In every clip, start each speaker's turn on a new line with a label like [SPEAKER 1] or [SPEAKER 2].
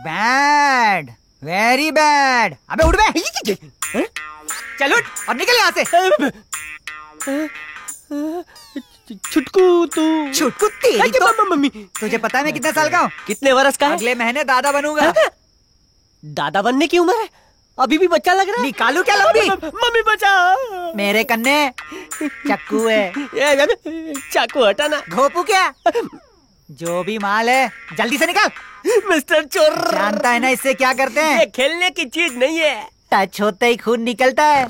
[SPEAKER 1] Bad, very bad. अबे उठ बे, चल उठ और निकल यहाँ से।
[SPEAKER 2] छुटकू तू।
[SPEAKER 1] छुटकू तेरी तो।
[SPEAKER 2] मम्मी,
[SPEAKER 1] तुझे पता है मैं कितने साल का हूँ?
[SPEAKER 2] कितने वर्ष का है?
[SPEAKER 1] अगले महीने दादा बनूंगा।
[SPEAKER 2] दादा बनने की उम्र है? अभी भी बच्चा लग रहा है।
[SPEAKER 1] निकालू क्या लंबी?
[SPEAKER 2] मम्मी बचा।
[SPEAKER 1] मेरे कन्ने चक्कू है।
[SPEAKER 2] चाकू हटाना।
[SPEAKER 1] घोपू क्या? जो भी माल है जल्दी से निकाल।
[SPEAKER 2] मिस्टर चोर,
[SPEAKER 1] जानता है ना इससे क्या करते हैं?
[SPEAKER 2] ये खेलने की चीज नहीं है।
[SPEAKER 1] टच होते ही खून निकलता है।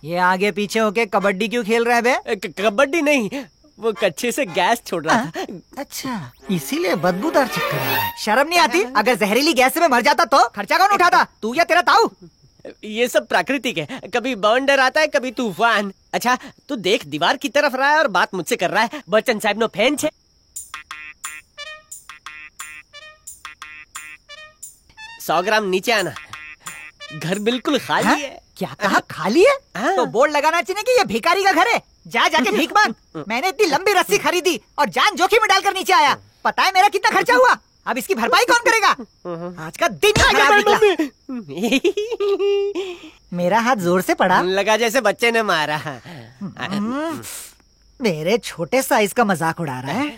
[SPEAKER 1] ये आगे पीछे होके कबड्डी क्यों खेल रहा है बे?
[SPEAKER 2] कबड्डी नहीं, वो कच्चे से गैस छोड़ रहा था।
[SPEAKER 1] अच्छा, इसीलिए बदबूदार चक्कर है। शर्म नहीं आती? अगर जहरीली गैस से मैं मर जाता तो खर्चा कौन उठाता? तू या तेरा ताऊ?
[SPEAKER 2] ये सब प्राकृतिक है, कभी बवंडर आता है, कभी तूफान। अच्छा तू देख, दीवार की तरफ रहा है और बात मुझसे कर रहा है। बच्चन साहब नो फैन छे। 100 ग्राम नीचे आना। घर बिल्कुल खाली है।
[SPEAKER 1] क्या कहा? खाली है? तो बोर्ड लगाना चाहिए कि ये भिखारी का घर है। जा जाके भीख मांग। मैंने इतनी लंबी रस्सी खरीदी और जान जोखिम में डालकर नीचे आया। पता है मेरा कितना खर्चा हुआ? अब इसकी भरपाई कौन करेगा? आज का दिन खराब निकला। मेरा हाथ जोर से पड़ा।
[SPEAKER 2] लगा जैसे बच्चे ने मारा।
[SPEAKER 1] मेरे छोटे साइज का मजाक उड़ा रहा है।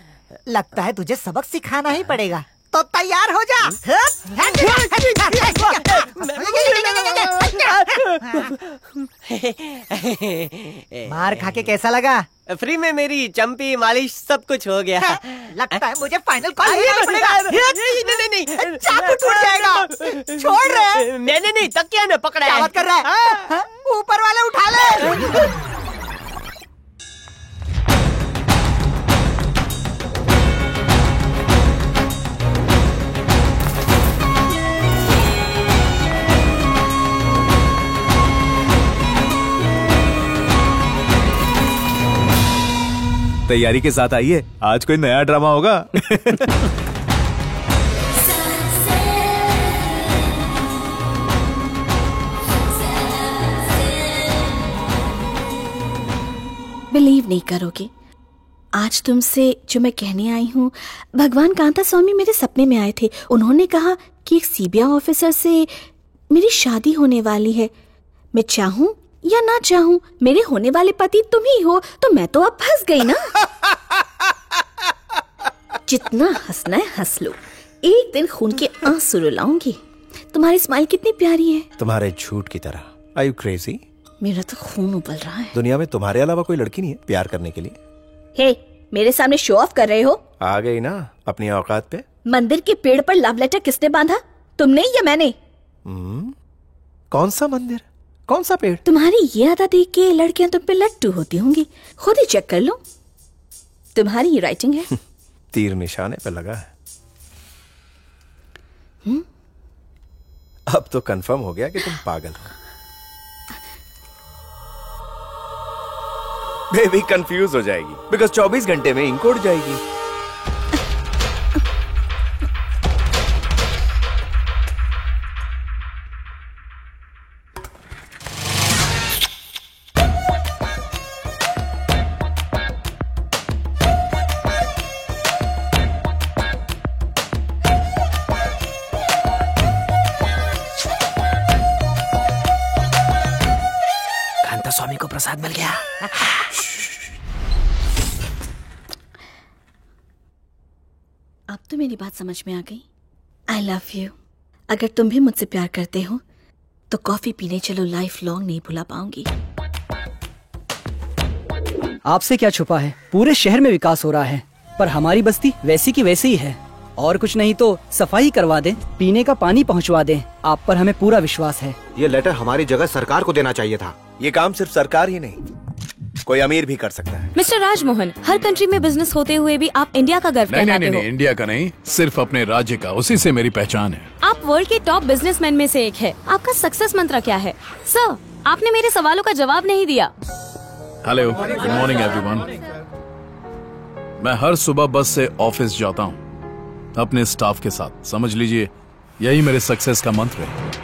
[SPEAKER 1] लगता है तुझे सबक सिखाना ही पड़ेगा। तो तैयार हो जा। मार खा के कैसा लगा?
[SPEAKER 2] फ्री में मेरी चंपी मालिश सब कुछ हो गया।
[SPEAKER 1] लगता है मुझे फाइनल कॉल लेना पड़ेगा।
[SPEAKER 2] नहीं,
[SPEAKER 1] चाकू टूट जाएगा। छोड़ रहे?
[SPEAKER 2] मैंने नहीं, तकिया ने पकड़ा है।
[SPEAKER 1] क्या बात कर रहा है? ऊपर वाले उठा ले।
[SPEAKER 3] तैयारी के साथ आइए, आज कोई नया ड्रामा होगा।
[SPEAKER 4] बिलीव नहीं करोगे, आज तुमसे जो मैं कहने आई हूँ, भगवान कांता स्वामी मेरे सपने में आए थे। उन्होंने कहा कि एक सीबीआई ऑफिसर से मेरी शादी होने वाली है। मैं चाहूँ या ना चाहूँ, मेरे होने वाले पति तुम ही हो, तो मैं तो अब फंस गई ना। जितना हंसना है हंस लो, एक दिन खून के आंसू रुलाऊंगी। तुम्हारी स्माइल कितनी प्यारी है।
[SPEAKER 3] तुम्हारे झूठ की तरह। Are you crazy?
[SPEAKER 4] मेरा तो खून उबल रहा है।
[SPEAKER 3] दुनिया में तुम्हारे अलावा कोई लड़की नहीं है प्यार करने के लिए।
[SPEAKER 4] हे, मेरे सामने शो ऑफ कर रहे हो?
[SPEAKER 3] आ गई ना अपनी औकात पे।
[SPEAKER 4] मंदिर के पेड़ पर लव लेटर किसने बांधा, तुमने या मैंने?
[SPEAKER 3] कौन सा मंदिर, कौन सा पेड़?
[SPEAKER 4] तुम्हारी ये आदत देख के लड़कियां तुम पे लट्टू होती होंगी। खुद ही चेक कर लो, तुम्हारी ये राइटिंग है।
[SPEAKER 3] तीर निशाने पे लगा है। अब तो कंफर्म हो गया कि तुम पागल हो। बेबी कंफ्यूज हो जाएगी बिकॉज 24 घंटे में इंक उड़ जाएगी।
[SPEAKER 1] स्वामी को प्रसाद मिल गया।
[SPEAKER 4] अब तो मेरी बात समझ में आ गई। I love you. अगर तुम भी मुझसे प्यार करते हो तो कॉफी पीने चलो, लाइफ लॉन्ग नहीं भुला पाऊंगी।
[SPEAKER 5] आपसे क्या छुपा है, पूरे शहर में विकास हो रहा है, पर हमारी बस्ती वैसी की वैसी ही है। और कुछ नहीं तो सफाई करवा दें, पीने का पानी पहुंचवा दें। आप पर हमें पूरा विश्वास है।
[SPEAKER 6] ये लेटर हमारी जगह सरकार को देना चाहिए था।
[SPEAKER 3] ये काम सिर्फ सरकार ही नहीं, कोई अमीर भी कर सकता है।
[SPEAKER 7] मिस्टर राजमोहन, हर कंट्री में बिजनेस होते हुए भी आप इंडिया का गर्व कहलाते हो।
[SPEAKER 8] नहीं, इंडिया का नहीं, सिर्फ अपने राज्य का, उसी से मेरी पहचान है।
[SPEAKER 7] आप वर्ल्ड के टॉप बिजनेसमैन में से एक है। आपका सक्सेस मंत्र क्या है? सर, आपने मेरे सवालों का जवाब नहीं दिया।
[SPEAKER 8] Hello, good morning everyone. मैं हर सुबह बस से ऑफिस जाता हूँ अपने स्टाफ के साथ। समझ लीजिए यही मेरे सक्सेस का मंत्र है।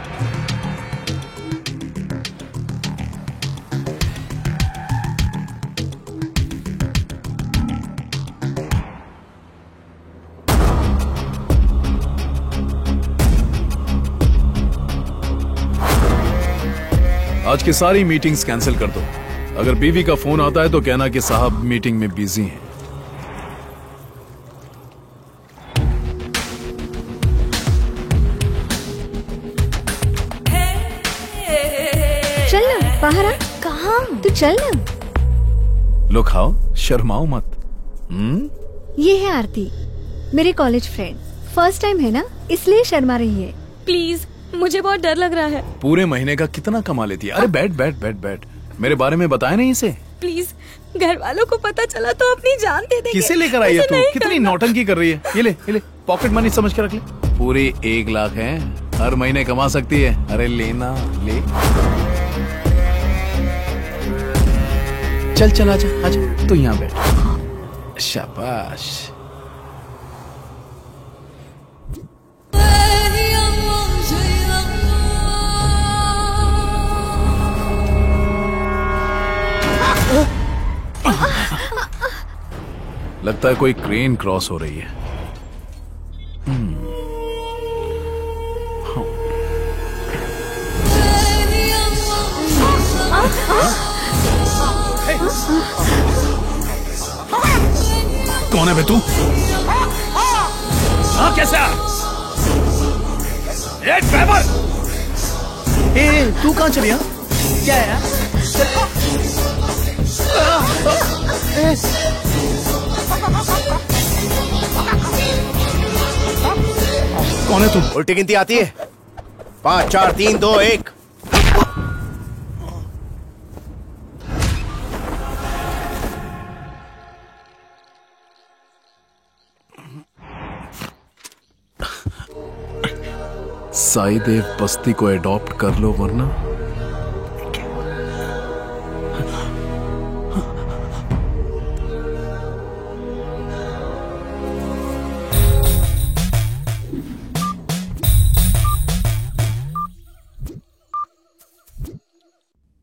[SPEAKER 8] आज की सारी मीटिंग्स कैंसिल कर दो। अगर बीवी का फोन आता है तो कहना कि साहब मीटिंग में बिजी हैं।
[SPEAKER 9] चल ना बाहर आ। कहाँ? तू चल ना।
[SPEAKER 8] लो खाओ, शर्माओ मत।
[SPEAKER 9] ये है आरती, मेरे कॉलेज फ्रेंड। फर्स्ट टाइम है ना, इसलिए शर्मा रही है।
[SPEAKER 7] प्लीज, मुझे बहुत डर लग रहा है।
[SPEAKER 8] पूरे महीने का कितना कमा लेती है? अरे बैठ बैठ बैठ बैठ। मेरे बारे में बताया नहीं इसे?
[SPEAKER 7] प्लीज, घर वालों को पता चला तो अपनी जान दे देंगे।
[SPEAKER 8] किसे लेकर आई है तू? कितनी नौटंकी कर रही है। ये ले पॉकेट मनी समझ के रख ले। पूरे 1 लाख है, हर महीने कमा सकती है। अरे लेना ले। चल आजा तू यहाँ बैठ। शाबाश। लगता है कोई क्रेन क्रॉस हो रही है। कौन है बे तू? हाँ कैसा? ड्राइवर! तू कहाँ चली?
[SPEAKER 5] क्या है?
[SPEAKER 8] कौन है तू?
[SPEAKER 6] उल्टी गिनती आती है? 5 4 3 2 1।
[SPEAKER 8] साईदेव बस्ती को एडॉप्ट कर लो वरना।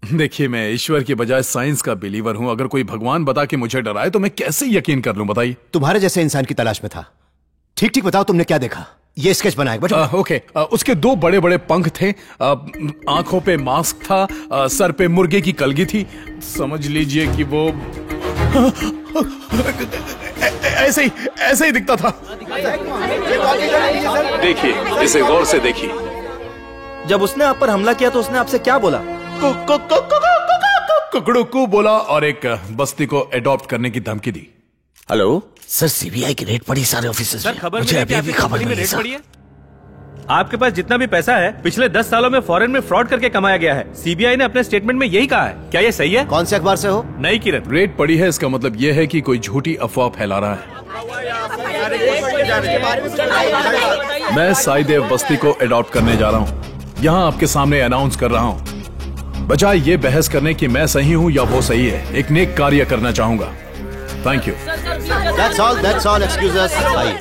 [SPEAKER 8] देखिए, मैं ईश्वर की बजाय साइंस का बिलीवर हूं। अगर कोई भगवान बता के मुझे डराए तो मैं कैसे यकीन कर लूं? बताइए।
[SPEAKER 6] तुम्हारे जैसे इंसान की तलाश में था। ठीक ठीक बताओ, तुमने क्या देखा? ये स्केच बनाया?
[SPEAKER 8] ओके। उसके 2 बड़े बड़े पंख थे, आंखों पे मास्क था, सर पे मुर्गे की कलगी थी। समझ लीजिए कि वो ऐसे ही दिखता था। देखिए, इसे गौर से देखिए।
[SPEAKER 3] जब उसने आप पर हमला किया तो उसने आपसे क्या बोला?
[SPEAKER 8] कुकड़ू को बोला और एक बस्ती को एडॉप्ट करने की धमकी दी।
[SPEAKER 6] हेलो
[SPEAKER 10] सर, सीबीआई की रेड पड़ी सारे ऑफिसर्स
[SPEAKER 11] सर, खबर मिली कि आपकी कंपनी में रेड पड़ी है। आपके पास जितना भी पैसा है पिछले 10 सालों में फॉरेन में फ्रॉड करके कमाया गया है। सीबीआई ने अपने स्टेटमेंट में यही कहा है। क्या ये सही है?
[SPEAKER 6] कौन से अखबार से हो?
[SPEAKER 11] नई किरण।
[SPEAKER 8] रेड पड़ी है, इसका मतलब यह है कि कोई झूठी अफवाह फैला रहा है। मैं साईदेव बस्ती को एडॉप्ट करने जा रहा हूँ। यहाँ आपके सामने अनाउंस कर रहा हूँ। बजाय ये बहस करने की मैं सही हूँ या वो सही है, एक नेक कार्य करना चाहूंगा। Thank you.
[SPEAKER 6] That's all. Excuse us. आइए।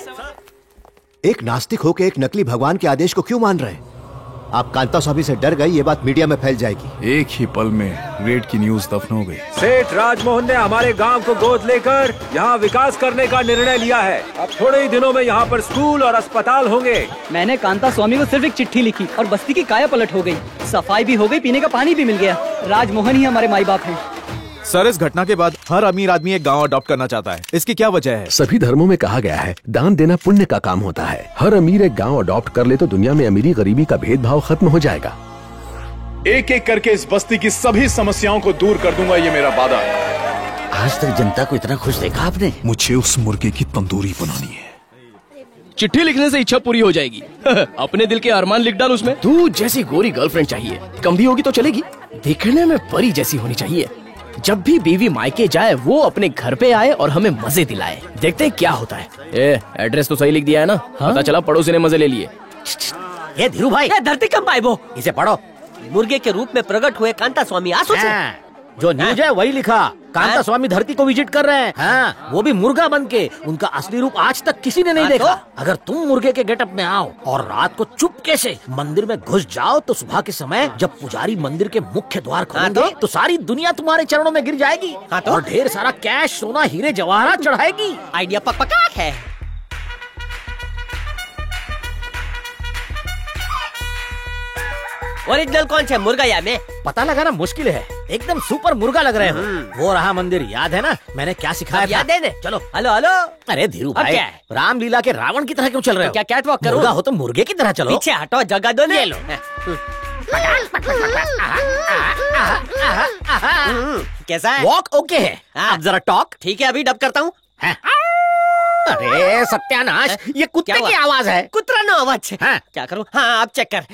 [SPEAKER 6] एक नास्तिक होकर एक नकली भगवान के आदेश को क्यों मान रहे हैं? आप कांता स्वामी से डर गई, ये बात मीडिया में फैल जाएगी।
[SPEAKER 8] एक ही पल में रेड की न्यूज दफन हो गई।
[SPEAKER 11] सेठ राजमोहन ने हमारे गांव को गोद लेकर यहाँ विकास करने का निर्णय लिया है। अब थोड़े ही दिनों में यहाँ पर स्कूल और अस्पताल होंगे।
[SPEAKER 5] मैंने कांता स्वामी को सिर्फ एक चिट्ठी लिखी और बस्ती की काया पलट हो गई। सफाई भी हो गई, पीने का पानी भी मिल गया। राजमोहन ही हमारे माई बाप हैं।
[SPEAKER 3] सर, इस घटना के बाद हर अमीर आदमी एक गांव अडॉप्ट करना चाहता है। इसकी क्या वजह है?
[SPEAKER 12] सभी धर्मों में कहा गया है दान देना पुण्य का काम होता है। हर अमीर एक गांव अडॉप्ट कर ले तो दुनिया में अमीरी गरीबी का भेदभाव खत्म हो जाएगा।
[SPEAKER 8] एक एक करके इस बस्ती की सभी समस्याओं को दूर कर दूंगा, ये मेरा वादा है।
[SPEAKER 10] आज तक जनता को इतना खुश देखा आपने?
[SPEAKER 8] मुझे उस मुर्गे की तंदूरी बनानी है।
[SPEAKER 13] चिट्ठी लिखने से इच्छा पूरी हो जाएगी। अपने दिल के अरमान लिख डाल उसमें।
[SPEAKER 10] तू जैसी गोरी गर्लफ्रेंड चाहिए, कम भी होगी तो चलेगी, दिखने में परी जैसी होनी चाहिए। जब भी बीवी मायके जाए वो अपने घर पे आए और हमें मजे दिलाए। देखते हैं क्या होता है।
[SPEAKER 13] एड्रेस तो सही लिख दिया है ना? हाँ? पता चला पड़ोसी ने मजे ले लिए।
[SPEAKER 2] ये धीरू भाई, धरती कब पाए वो? इसे पढ़ो। मुर्गे के रूप में प्रकट हुए कांता स्वामी आंसू से।
[SPEAKER 10] जो न्यूज है वही लिखा। कांता स्वामी धरती को विजिट कर रहे हैं। हाँ, वो भी मुर्गा बन के। उनका असली रूप आज तक किसी ने नहीं देखा। अगर तुम मुर्गे के गेटअप में आओ और रात को चुपके से मंदिर में घुस जाओ तो सुबह के समय जब पुजारी मंदिर के मुख्य द्वार खोलेंगे तो सारी दुनिया तुम्हारे चरणों में गिर जाएगी और ढेर सारा कैश, सोना, हीरे जवाहरात चढ़ाएगी।
[SPEAKER 2] आइडिया पक्का है। ओरिजिनल कौन सा मुर्गा या मैं?
[SPEAKER 10] पता लगाना मुश्किल है, एकदम सुपर मुर्गा लग रहे हो। वो रहा मंदिर, याद है ना मैंने क्या सिखाया था?
[SPEAKER 2] याद है ना?
[SPEAKER 10] चलो।
[SPEAKER 2] Hello hello.
[SPEAKER 10] अरे धीरू
[SPEAKER 2] अब
[SPEAKER 10] भाई,
[SPEAKER 2] क्या है?
[SPEAKER 10] रामलीला के रावण की तरह क्यों चल रहे हो?
[SPEAKER 2] क्या कैटवॉक करूं?
[SPEAKER 10] मुर्गा हो तो मुर्गे की तरह चलो।
[SPEAKER 2] पीछे हटो, जगह दो ना।
[SPEAKER 10] ये लो।
[SPEAKER 2] कैसा है?
[SPEAKER 10] वॉक ओके है, अब जरा टॉक।
[SPEAKER 2] ठीक है, अभी डब करता हूँ।
[SPEAKER 10] अरे सत्यानाश, ये कुत्ते की आवाज है।
[SPEAKER 2] कुतरा ना आवाज। क्या करूँ? हाँ अब चेक कर।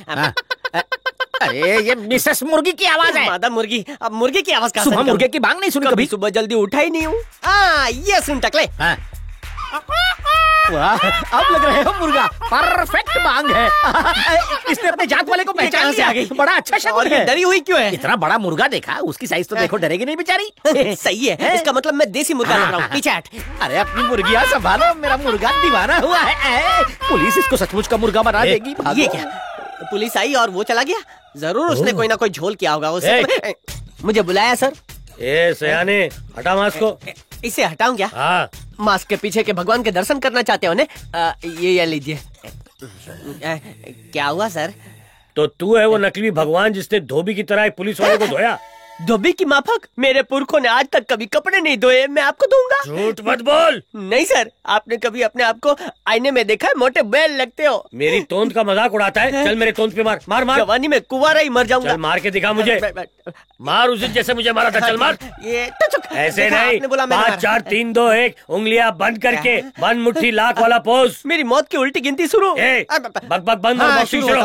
[SPEAKER 10] अरे ये मिसेस मुर्गी की आवाज है।
[SPEAKER 2] मादा मुर्गी। अब मुर्गी की आवाज कहाँ से
[SPEAKER 10] सुबह
[SPEAKER 2] निकलूं?
[SPEAKER 10] मुर्गे की बांग नहीं सुनी कभी?
[SPEAKER 2] सुबह जल्दी उठा ही नहीं हूँ। ये सुन टकले।
[SPEAKER 10] वाह, अब लग रहे हो मुर्गा। परफेक्ट बांग है। इसने अपने जात वाले को पहचान
[SPEAKER 2] से आ गई।
[SPEAKER 10] बड़ा अच्छा शगुन है।
[SPEAKER 2] डरी हुई क्यों है?
[SPEAKER 10] इतना बड़ा मुर्गा देखा, उसकी साइज तो देखो, डरेगी नहीं बेचारी।
[SPEAKER 2] सही है, इसका मतलब मैं देसी मुर्गा लग रहा हूँ। पीछे हट।
[SPEAKER 10] अरे अपनी मुर्गियाँ संभालो, मेरा मुर्गा दीवाना हुआ है। पुलिस इसको सचमुच का मुर्गा बना देगी।
[SPEAKER 2] ये क्या? पुलिस आई और वो चला गया? जरूर उसने कोई ना कोई झोल किया होगा उसे। मुझे बुलाया सर?
[SPEAKER 14] ए सयाने, हटा मास्क को।
[SPEAKER 2] इसे हटाऊं क्या?
[SPEAKER 14] हाँ।
[SPEAKER 2] मास्क के पीछे के भगवान के दर्शन करना चाहते हो ने? ये लीजिए। क्या हुआ सर?
[SPEAKER 14] तो तू है वो नकली भगवान जिसने धोबी की तरह एक पुलिस वाले को धोया?
[SPEAKER 2] धोबी की माफक? मेरे पुरखों ने आज तक कभी कपड़े नहीं धोए, मैं आपको दूंगा?
[SPEAKER 14] झूठ मत बोल।
[SPEAKER 2] नहीं सर, आपने कभी अपने आप को आईने में देखा है? मोटे बैल लगते हो।
[SPEAKER 14] मेरी तोंद का मजाक उड़ाता है? चल मेरे तोंद पे मार मार मार।
[SPEAKER 2] जवानी में कुंवारा ही मर जाऊंगा।
[SPEAKER 14] चल मार के दिखा मुझे। मार उस दिन जैसे मुझे मारा था, चल मार।
[SPEAKER 2] ये
[SPEAKER 14] ऐसे नहीं, 5 4 3 2 1 उंगलियां बंद करके, बंद मुट्ठी लाख वाला पोज।
[SPEAKER 2] मेरी मौत की उल्टी गिनती शुरू।
[SPEAKER 14] बक बक बंद और बॉक्सिंग शुरू।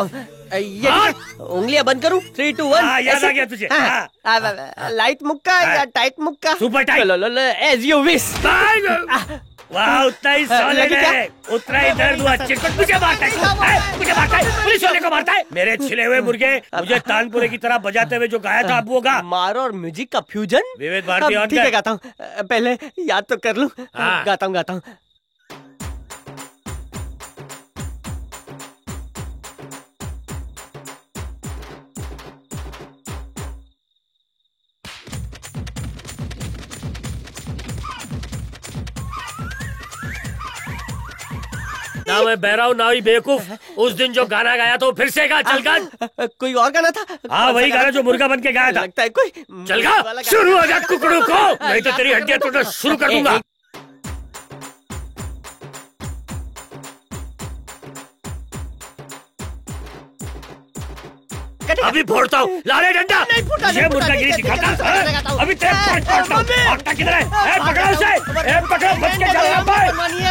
[SPEAKER 2] उंगलियां बंद करूं? 3 2 1।
[SPEAKER 14] याद आ गया तुझे?
[SPEAKER 2] लाइट मुक्का या टाइट मुक्का?
[SPEAKER 14] Super tight.
[SPEAKER 2] As you wish.
[SPEAKER 14] वाह, उतना ही साले ने, उतना ही दर्द हुआ। चिरकुट मुझे मारता है, मुझे मारता है, पुलिस वाले को मारता है। मेरे छिले हुए मुर्गे, मुझे तानपुरे की तरह बजाते हुए जो गाया था अब वो गा।
[SPEAKER 2] मार और म्यूजिक का फ्यूजन।
[SPEAKER 14] विवेक भारती ऑन
[SPEAKER 2] ठीक है, गाता हूँ। पहले याद तो कर लूं। गाता हूँ।
[SPEAKER 14] ना मैं बहरा हूँ ना ही बेवकूफ। उस दिन जो गाना गाया तो फिर से गा। चल गा।
[SPEAKER 2] कोई और गाना था?
[SPEAKER 14] हाँ वही गाना जो मुर्गा बन के गाया था।
[SPEAKER 2] लगता है कोई।
[SPEAKER 14] चल गा, शुरू हो जा कुकड़ू को, नहीं तो तेरी हड्डियां तोड़ना शुरू कर दूंगा। अभी फोड़ता हूँ, लाले डंडा। ये मुर्गागिरी दिखाता है। अभी तेरे फोड़ता हूँ। भागता किधर है? पकड़ो उसे, पकड़ो, बच के चल रहा है।